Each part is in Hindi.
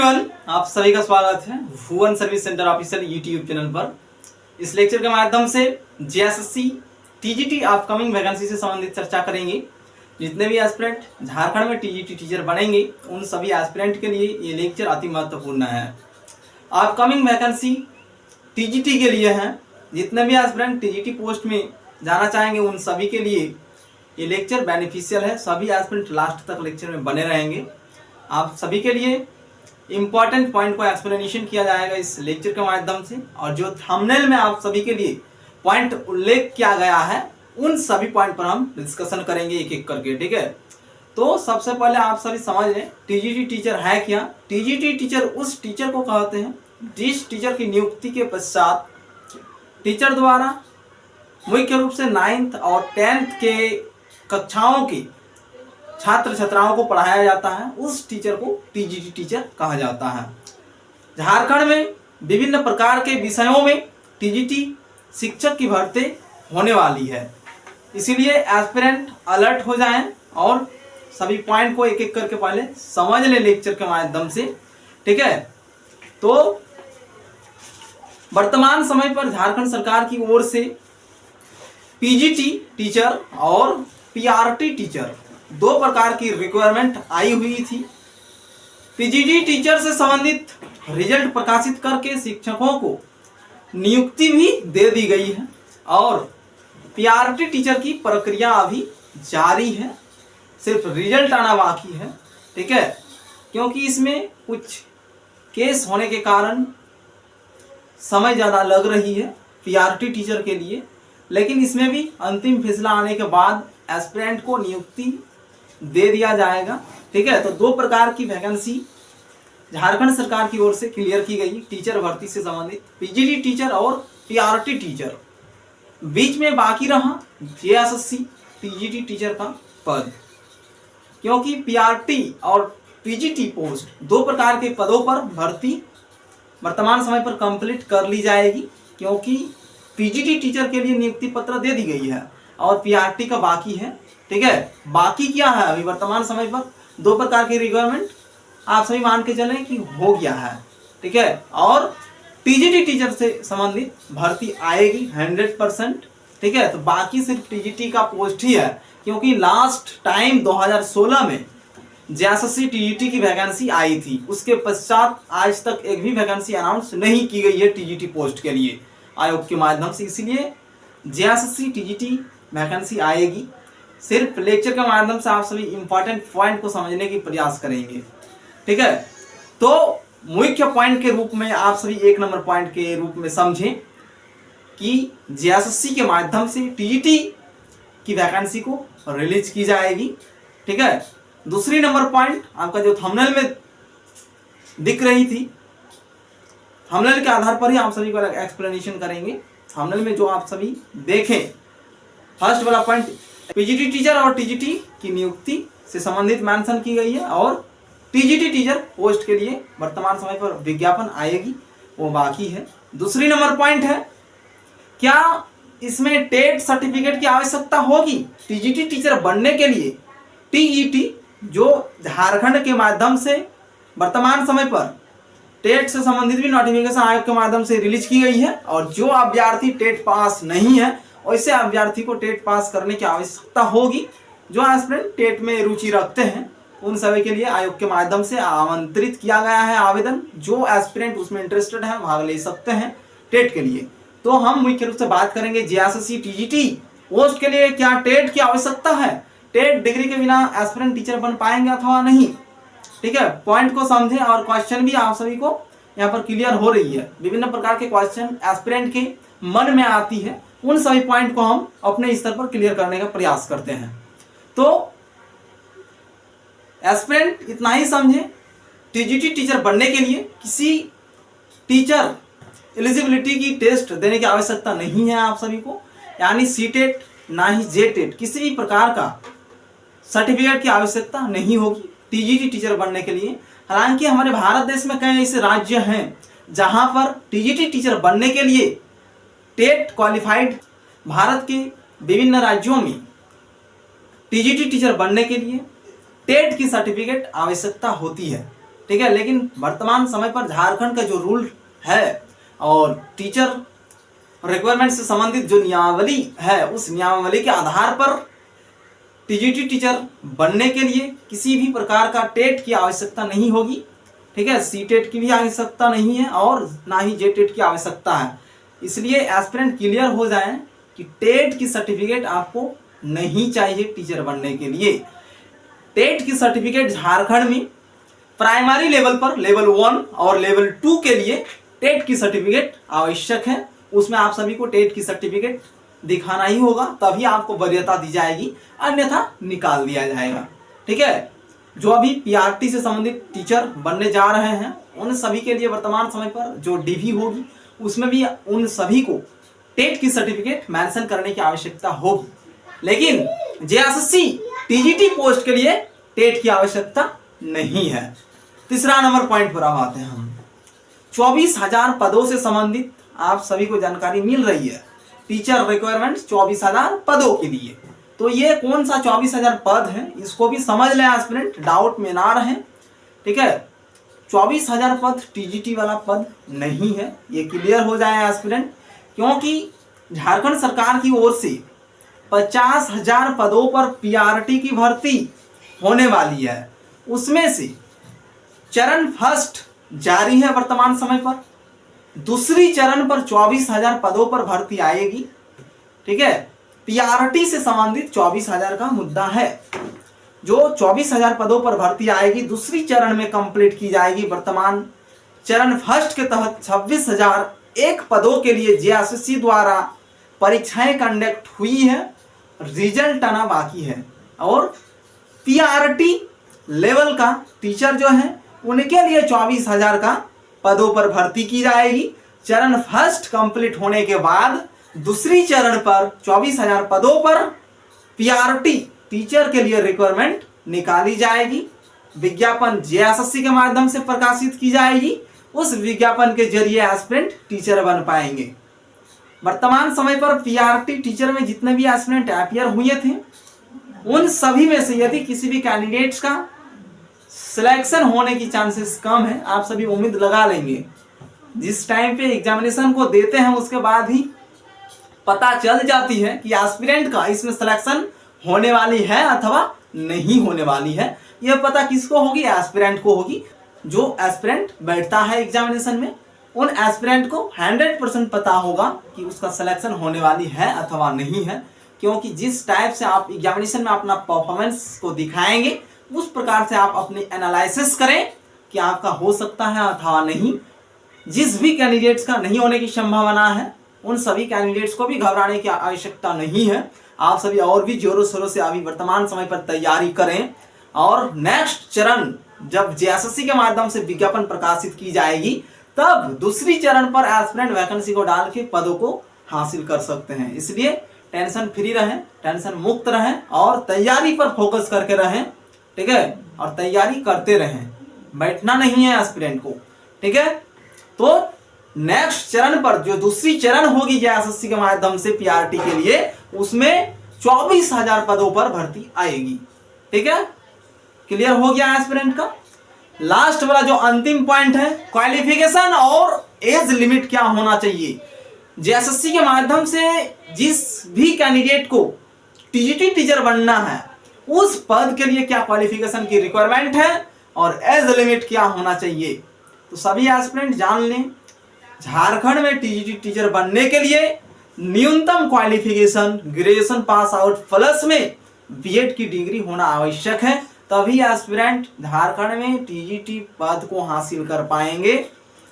एवरीवन, आप सभी का स्वागत है Bhuvan service centre official YouTube channel पर। इस लेक्चर के माध्यम से जेएसएससी टीजीटी अपकमिंग वैकेंसी से संबंधित चर्चा करेंगे। जितने भी एस्पिरेंट झारखंड में टीजीटी टीचर बनेंगे उन सभी एस्पिरेंट के लिए ये लेक्चर अति महत्वपूर्ण है। अपकमिंग वैकेंसी टीजीटी के लिए है। जितने भी एस्पिरेंट टीजीटी पोस्ट में जाना चाहेंगे उन सभी के लिए ये लेक्चर बेनिफिशियल है। सभी एस्पिरेंट लास्ट तक लेक्चर में बने रहेंगे। आप सभी के लिए इम्पॉर्टेंट पॉइंट को एक्सप्लेनेशन किया जाएगा इस लेक्चर के माध्यम से, और जो थंबनेल में आप सभी के लिए पॉइंट उल्लेख किया गया है उन सभी पॉइंट पर हम डिस्कशन करेंगे एक एक करके। ठीक है, तो सबसे पहले आप सभी समझ लें टीजीटी टीचर है क्या। टीजीटी टीचर उस टीचर को कहते हैं जिस टीचर की नियुक्ति के पश्चात टीचर द्वारा मुख्य रूप से 9th और 10th के कक्षाओं की छात्र छात्राओं को पढ़ाया जाता है, उस टीचर को टीजीटी टीचर कहा जाता है। झारखंड में विभिन्न प्रकार के विषयों में टीजीटी शिक्षक की भर्ती होने वाली है, इसीलिए एस्पिरेंट अलर्ट हो जाएं और सभी पॉइंट को एक एक करके पहले समझ लें लेक्चर के माध्यम से। ठीक है, तो वर्तमान समय पर झारखंड सरकार की ओर से पीजीटी टीचर और पीआरटी टीचर दो प्रकार की रिक्वायरमेंट आई हुई थी। पीजीटी टीचर से संबंधित रिजल्ट प्रकाशित करके शिक्षकों को नियुक्ति भी दे दी गई है और पीआरटी टीचर की प्रक्रिया अभी जारी है, सिर्फ रिजल्ट आना बाकी है। ठीक है, क्योंकि इसमें कुछ केस होने के कारण समय ज़्यादा लग रही है पीआरटी टीचर के लिए, लेकिन इसमें भी अंतिम फैसला आने के बाद एस्पिरेंट को नियुक्ति दे दिया जाएगा। ठीक है, तो दो प्रकार की वैकेंसी झारखंड सरकार की ओर से क्लियर की गई टीचर भर्ती से संबंधित, पीजीटी टीचर और पीआरटी टीचर। बीच में बाकी रहा जेएसएससी टीजीटी टीचर का पद, क्योंकि पीआरटी और पीजीटी पोस्ट दो प्रकार के पदों पर भर्ती वर्तमान समय पर कंप्लीट कर ली जाएगी, क्योंकि पीजीटी टीचर के लिए नियुक्ति पत्र दे दी गई है और पीआरटी का बाकी है। ठीक है, बाकी क्या है अभी वर्तमान समय पर दो प्रकार की रिक्वायरमेंट आप सभी मान के चलें कि हो गया है। ठीक है, और टीजीटी टीचर से संबंधित भर्ती आएगी 100%। ठीक है, तो बाकी सिर्फ टीजीटी का पोस्ट ही है, क्योंकि लास्ट टाइम 2016 में जेएसएससी टीजीटी की वैकेंसी आई थी, उसके पश्चात आज तक एक भी वैकेंसी अनाउंस नहीं की गई है टीजीटी पोस्ट के लिए आयोग के माध्यम से। इसलिए जेएसएससी टीजीटी वैकेंसी आएगी। सिर्फ लेक्चर के माध्यम से आप सभी इंपॉर्टेंट पॉइंट को समझने की प्रयास करेंगे। ठीक है, तो मुख्य पॉइंट के रूप में आप सभी एक नंबर पॉइंट के रूप में समझें कि जेएसएससी के माध्यम से टीजीटी की वैकेंसी को रिलीज की जाएगी। ठीक है, दूसरी नंबर पॉइंट आपका जो थंबनेल में दिख रही थी, थंबनेल के आधार पर ही आप सभी को एक्सप्लेनेशन करेंगे। थंबनेल में जो आप सभी देखें, फर्स्ट वाला पॉइंट पीजीटी टीचर और टीजीटी की नियुक्ति से संबंधित मेंशन की गई है, और टीजीटी टीचर पोस्ट के लिए वर्तमान समय पर विज्ञापन आएगी, वो बाकी है। दूसरी नंबर पॉइंट है, क्या इसमें टेट सर्टिफिकेट की आवश्यकता होगी टीजीटी टीचर बनने के लिए। टीईटी जो झारखंड के माध्यम से वर्तमान समय पर टेट से संबंधित भी नोटिफिकेशन आयोग के माध्यम से रिलीज की गई है, और जो अभ्यर्थी टेट पास नहीं है वैसे अभ्यर्थी को टेट पास करने की आवश्यकता होगी। जो एस्पिरेंट टेट में रुचि रखते हैं उन सभी के लिए आयोग के माध्यम से आमंत्रित किया गया है आवेदन। जो एस्पिरेंट उसमें इंटरेस्टेड है भाग ले सकते हैं टेट के लिए। तो हम मुख्य रूप से बात करेंगे जेएसएससी टीजीटी पोस्ट के लिए क्या टेट की आवश्यकता है, टेट डिग्री के बिना एस्पिरेंट टीचर बन पाएंगे अथवा नहीं। ठीक है, पॉइंट को समझें, और क्वेश्चन भी आप सभी को यहाँ पर क्लियर हो रही है। विभिन्न प्रकार के क्वेश्चन एस्पिरेंट के मन में आती है, उन सभी पॉइंट को हम अपने स्तर पर क्लियर करने का प्रयास करते हैं। तो एस्पिरेंट इतना ही समझे, टीजीटी टीचर बनने के लिए किसी टीचर एलिजिबिलिटी की टेस्ट देने की आवश्यकता नहीं है आप सभी को, यानी सीटेट ना ही जेटेट किसी भी प्रकार का सर्टिफिकेट की आवश्यकता नहीं होगी टीजीटी टीचर बनने के लिए। हालांकि हमारे भारत देश में कई ऐसे राज्य हैं जहां पर टीजीटी टीचर बनने के लिए टेट क्वालिफाइड, भारत के विभिन्न राज्यों में टीजीटी टीचर बनने के लिए टेट की सर्टिफिकेट आवश्यकता होती है। ठीक है। लेकिन वर्तमान समय पर झारखंड का जो रूल है और टीचर रिक्वायरमेंट से संबंधित जो नियमावली है, उस नियमावली के आधार पर टीजीटी टीचर बनने के लिए किसी भी प्रकार का टेट की आवश्यकता नहीं होगी, ठीक है। सी टेट की भी आवश्यकता नहीं है और ना ही जे टेट की आवश्यकता है। इसलिए एस्पिरेंट क्लियर हो जाए कि टेट की सर्टिफिकेट आपको नहीं चाहिए टीचर बनने के लिए। टेट की सर्टिफिकेट झारखंड में प्राइमरी लेवल पर लेवल 1 और लेवल 2 के लिए टेट की सर्टिफिकेट आवश्यक है। उसमें आप सभी को टेट की सर्टिफिकेट दिखाना ही होगा, तभी आपको वरीयता दी जाएगी, अन्यथा निकाल दिया जाएगा, ठीक है। जो अभी पीआरटी से संबंधित टीचर बनने जा रहे हैं उन सभी के लिए वर्तमान समय पर जो डीवी होगी उसमें भी उन सभी को टेट की सर्टिफिकेट मेंशन करने की आवश्यकता होगी। लेकिन जेएसएससी टीजीटी पोस्ट के लिए टेट की आवश्यकता नहीं है। तीसरा नंबर पॉइंट पर अब आते हैं हम। 24,000 पदों से संबंधित आप सभी को जानकारी मिल रही है। टीचर रिक्वायरमेंट 24,000 पदों के लिए। तो ये कौन सा 24,000 पद है, इसको भी समझ लें एस्पिरेंट, डाउट में ना रहे, ठीक है। 24,000 पद टीजीटी वाला पद नहीं है, ये क्लियर हो जाए एस्पिरेंट, क्योंकि झारखंड सरकार की ओर से 50,000 पदों पर पीआरटी की भर्ती होने वाली है। उसमें से चरण फर्स्ट जारी है वर्तमान समय पर, दूसरी चरण पर 24,000 पदों पर भर्ती आएगी, ठीक है। पीआरटी से संबंधित 24,000 का मुद्दा है। जो 24,000 पदों पर भर्ती आएगी दूसरी चरण में कंप्लीट की जाएगी। वर्तमान चरण फर्स्ट के तहत 26,001 पदों के लिए जेएसएससी द्वारा परीक्षाएं कंडक्ट हुई है, रिजल्ट आना बाकी है। और पीआरटी लेवल का टीचर जो है उनके लिए 24,000 का पदों पर भर्ती की जाएगी। चरण फर्स्ट कंप्लीट होने के बाद दूसरी चरण पर 24,000 पदों पर पीआरटी टीचर के लिए रिक्वायरमेंट निकाली जाएगी। विज्ञापन जेएसएससी के माध्यम से प्रकाशित की जाएगी। उस विज्ञापन के जरिए एस्पिरेंट टीचर बन पाएंगे। वर्तमान समय पर पीआरटी टीचर में जितने भी एस्पिरेंट अपीयर हुए थे उन सभी में से यदि किसी भी कैंडिडेट्स का सिलेक्शन होने की चांसेस कम है, आप सभी उम्मीद लगा लेंगे। जिस टाइम पे एग्जामिनेशन को देते हैं उसके बाद ही पता चल जाती है कि एस्पिरेंट का इसमें सिलेक्शन होने वाली है अथवा नहीं होने वाली है। यह पता किसको होगी? एस्पिरेंट को होगी। जो एस्पिरेंट बैठता है एग्जामिनेशन में उन एस्पिरेंट को 100% पता होगा कि उसका सिलेक्शन होने वाली है अथवा नहीं है, क्योंकि जिस टाइप से आप एग्जामिनेशन में अपना परफॉर्मेंस को दिखाएंगे उस प्रकार से आप अपनी एनालिसिस करें कि आपका हो सकता है अथवा नहीं। जिस भी कैंडिडेट्स का नहीं होने की संभावना है उन सभी कैंडिडेट्स को भी घबराने की आवश्यकता नहीं है। आप सभी और भी जोरों शोरों से अभी वर्तमान समय पर तैयारी करें और नेक्स्ट चरण जब जेएसएससी के माध्यम से विज्ञापन प्रकाशित की जाएगी तब दूसरी चरण पर एस्पिरेंट वैकेंसी को डाल के पदों को हासिल कर सकते हैं। इसलिए टेंशन फ्री रहें, टेंशन मुक्त रहें और तैयारी पर फोकस करके रहें, ठीक है। और तैयारी करते रहें, बैठना नहीं है एस्पिरेंट को, ठीक है। तो नेक्स्ट चरण पर जो दूसरी चरण होगी जेएसएससी के माध्यम से पीआरटी के लिए उसमें 24,000 पदों पर भर्ती आएगी, ठीक है। क्लियर हो गया एस्पिरेंट का। लास्ट वाला जो अंतिम पॉइंट है, क्वालिफिकेशन और एज लिमिट क्या होना चाहिए। जेएसएससी के माध्यम से जिस भी कैंडिडेट को टीजीटी टीचर बनना है उस पद के लिए क्या क्वालिफिकेशन की रिक्वायरमेंट है और एज लिमिट क्या होना चाहिए। तो सभी एस्पिरेंट जान लें, झारखंड में टीजीटी टीचर बनने के लिए न्यूनतम qualification graduation pass out plus में बीएड की डिग्री होना आवश्यक है, तभी एस्पिरेंट झारखंड में टीजीटी पद को हासिल कर पाएंगे।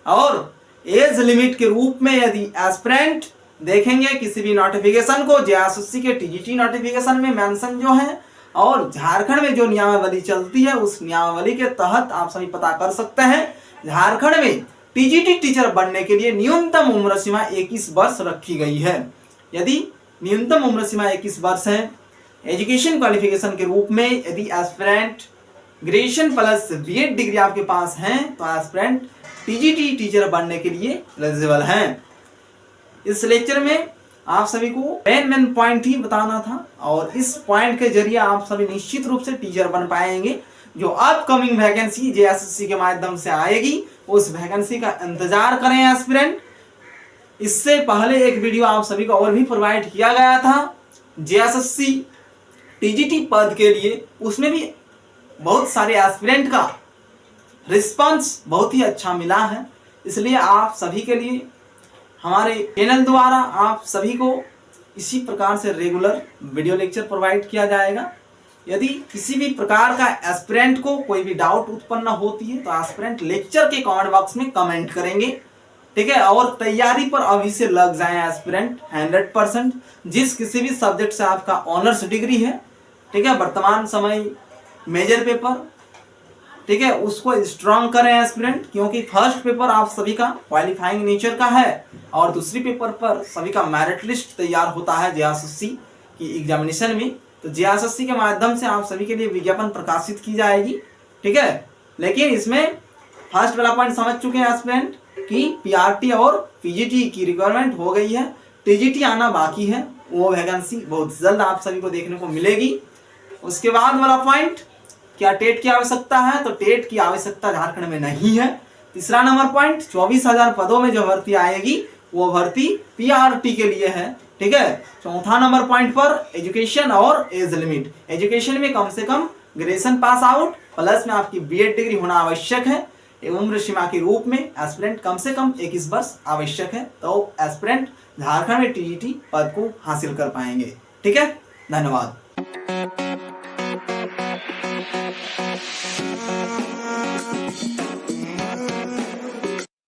और एज लिमिट के रूप में यदि एस्पिरेंट देखेंगे किसी भी नोटिफिकेशन को जेएसएससी के टीजीटी नोटिफिकेशन में मेंशन जो है और झारखंड में जो नियमावली चलती है उस नियमावली के तहत आप सभी पता कर सकते हैं। झारखंड में टीजीटी टीचर बनने के लिए न्यूनतम उम्र सीमा 21 वर्ष रखी गई है। यदि न्यूनतम उम्र सीमा 21 वर्ष है, एजुकेशन क्वालिफिकेशन के रूप में यदि aspirant graduation plus BEd degree आपके पास है तो एस्पिरेंट टीजीटी टीचर बनने के लिए एलिजिबल हैं। इस लेक्चर में आप सभी को मेन पॉइंट ही बताना था और इस पॉइंट के जरिए आप सभी निश्चित रूप से टीचर बन पाएंगे। जो अपकमिंग वैकेंसी जेएसएससी के माध्यम से आएगी उस वैकेंसी का इंतजार करें एस्पिरेंट। इससे पहले एक वीडियो आप सभी को और भी प्रोवाइड किया गया था जेएसएससी टीजीटी पद के लिए, उसमें भी बहुत सारे एस्पिरेंट का रिस्पांस बहुत ही अच्छा मिला है। इसलिए आप सभी के लिए हमारे चैनल द्वारा आप सभी को इसी प्रकार से रेगुलर वीडियो लेक्चर प्रोवाइड किया जाएगा। यदि किसी भी प्रकार का एस्पिरेंट को कोई भी डाउट उत्पन्न होती है तो एस्पिरेंट लेक्चर के कमेंट बॉक्स में कमेंट करेंगे, ठीक है। और तैयारी पर अभी से लग जाएं एस्पिरेंट 100%। जिस किसी भी सब्जेक्ट से आपका ऑनर्स डिग्री है, ठीक है, वर्तमान समय मेजर पेपर, ठीक है, उसको स्ट्रांग करें एस्पिरेंट, क्योंकि फर्स्ट पेपर आप सभी का क्वालिफाइंग नेचर का है और दूसरी पेपर पर सभी का मेरिट लिस्ट तैयार होता है जेएसएससी की एग्जामिनेशन में। तो जेएसएससी के माध्यम से आप सभी के लिए विज्ञापन प्रकाशित की जाएगी, ठीक है। लेकिन इसमें फर्स्ट वाला पॉइंट समझ चुके हैं एस्पिरेंट कि पीआरटी और पीजीटी की रिक्वायरमेंट हो गई है, टीजीटी आना बाकी है, वो वैकेंसी बहुत जल्द आप सभी को देखने को मिलेगी। उसके बाद वाला पॉइंट, क्या टेट की आवश्यकता है? तो टेट की आवश्यकता झारखंड में नहीं है। तीसरा नंबर पॉइंट, 24,000 पदों में जो भर्ती आएगी वो भर्ती पीआरटी के लिए है, ठीक है। चौथा नंबर पॉइंट पर एजुकेशन और एज लिमिट, एजुकेशन में कम से कम ग्रेजुएशन पास आउट प्लस में आपकी बीएड डिग्री होना आवश्यक है। उम्र सीमा के रूप में एस्पिरेंट कम से कम 21 वर्ष आवश्यक है, तो एस्पिरेंट झारखंड में टीजीटी पद को हासिल कर पाएंगे, ठीक है। धन्यवाद।